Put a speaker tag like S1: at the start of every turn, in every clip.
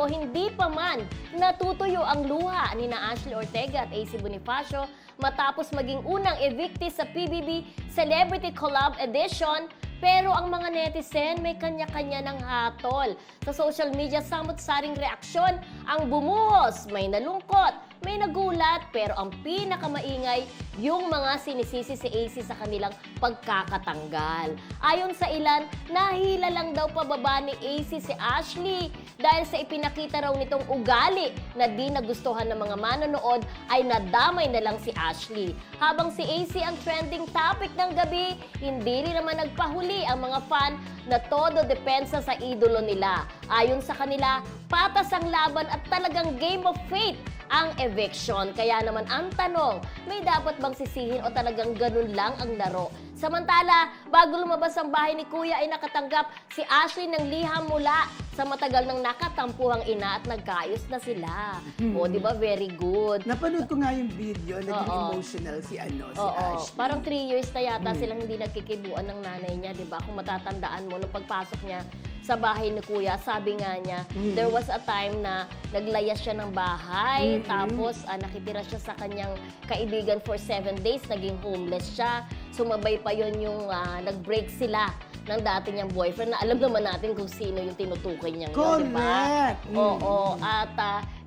S1: pero hindi pa man natutuyo ang luha ni na Ashley Ortega at AC Bonifacio matapos maging unang evictee sa PBB Celebrity Collab Edition. Pero ang mga netizen may kanya-kanya ng hatol. Sa social media, samot-saring reaksyon ang bumuhos. May nalungkot, may nagulat, pero ang pinakamaingay, yung mga sinisisi si AC sa kanilang pagkakatanggal. Ayon sa ilan, nahila lang daw pababa ni AC si Ashley dahil sa ipinakita raw nitong ugali na di nagustuhan ng mga manonood ay nadamay na lang si Ashley. Habang si AC ang trending topic ng gabi, hindi rin naman nagpahuli ang mga fan na todo depensa sa idolo nila. Ayon sa kanila, patas ang laban at talagang game of fate ang eviction. Kaya naman ang tanong, may dapat bang sisihin o talagang ganun lang ang laro? Samantala, bago lumabas ang bahay ni Kuya ay nakatanggap si Ashley ng liham mula sa matagal nang nakatampuhang ina at nagkaayos na sila. O, di ba? Very good.
S2: Napanood ko nga yung video, naging
S1: Oo.
S2: emotional si
S1: Oo,
S2: Ashley.
S1: parang 3 years na yata silang hindi nagkikibuan ng nanay niya, di ba? Kung matatandaan mo, nung pagpasok niya sa bahay ni Kuya, sabi nga niya, there was a time na naglayas siya ng bahay, tapos nakitira siya sa kanyang kaibigan for 7 days, naging homeless siya. Sumabay pa yon yung nag-break sila ng dati niyang boyfriend na alam naman natin kung sino yung tinutukoy niya ngayon, di ba?
S2: Correct!
S1: Oo, at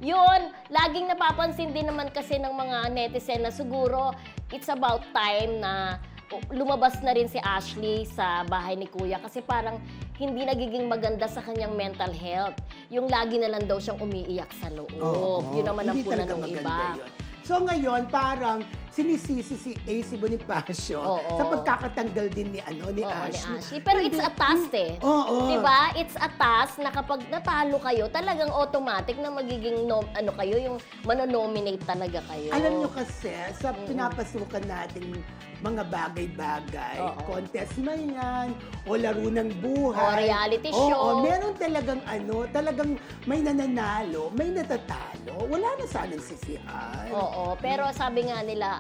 S1: yun, laging napapansin din naman kasi ng mga netizen na siguro it's about time na lumabas na rin si Ashley sa bahay ni Kuya kasi parang hindi nagiging maganda sa kanyang mental health. Yung lagi na lang daw siyang umiiyak sa loob.
S2: Oo.
S1: Yun naman ang
S2: Hindi
S1: puna
S2: talaga
S1: ng
S2: maganda
S1: iba.
S2: yun. So ngayon, parang sinisisi si AC Bonifacio
S1: Oo.
S2: sa pagkakatanggal din ni
S1: Oo,
S2: Ashley.
S1: Pero it's a task eh.
S2: Oo.
S1: Diba? It's a task na kapag natalo kayo, talagang automatic na magiging kayo, yung manonominate talaga kayo.
S2: Alam nyo kasi, sa pinapasukan natin mga bagay-bagay,
S1: Oo.
S2: contest man yan, o laro ng buhay.
S1: O reality
S2: Oo,
S1: show.
S2: meron talagang talagang may nananalo, may natatalo. Wala na sanang sisihan.
S1: Oo, pero sabi nga nila,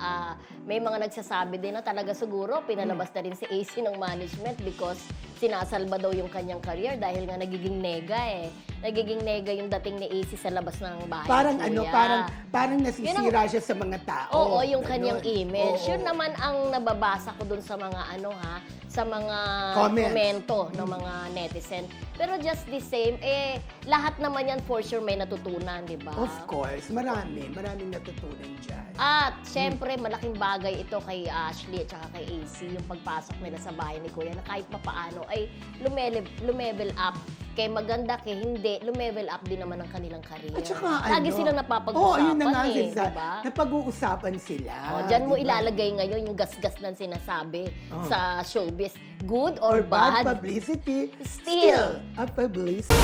S1: may mga nagsasabi din na talaga siguro pinalabas na rin si AC ng management because sinasalba daw yung kanyang career dahil nga nagiging nega eh. Nagiging nega yung dating ni AC sa labas ng bahay.
S2: Parang
S1: ni Kuya.
S2: parang nasisira siya sa mga tao.
S1: Oo, yung
S2: Ganon.
S1: kanyang image.
S2: Oo.
S1: Yun naman ang nababasa ko dun sa mga sa mga
S2: Comments.
S1: komento ng mga netizen. Pero just the same, lahat naman yan for sure may natutunan, di ba?
S2: Of course, maraming natutunan dyan.
S1: At, syempre, malaking bagay ito kay Ashley at saka kay AC, yung pagpasok nila sa bahay ni Kuya na kahit papaano ay lumevel up. Kay maganda, kay hindi, lumevel up din naman ang kanilang career.
S2: At saka
S1: Lagi silang napapag-usapan
S2: Oo, yun na nga,
S1: diba?
S2: napag-uusapan sila.
S1: Diyan mo
S2: diba?
S1: ilalagay ngayon yung gas-gas ng sinasabi
S2: Oh.
S1: sa showbiz. Good
S2: Or
S1: or
S2: bad
S1: bad?
S2: publicity,
S1: Still
S2: a publicity.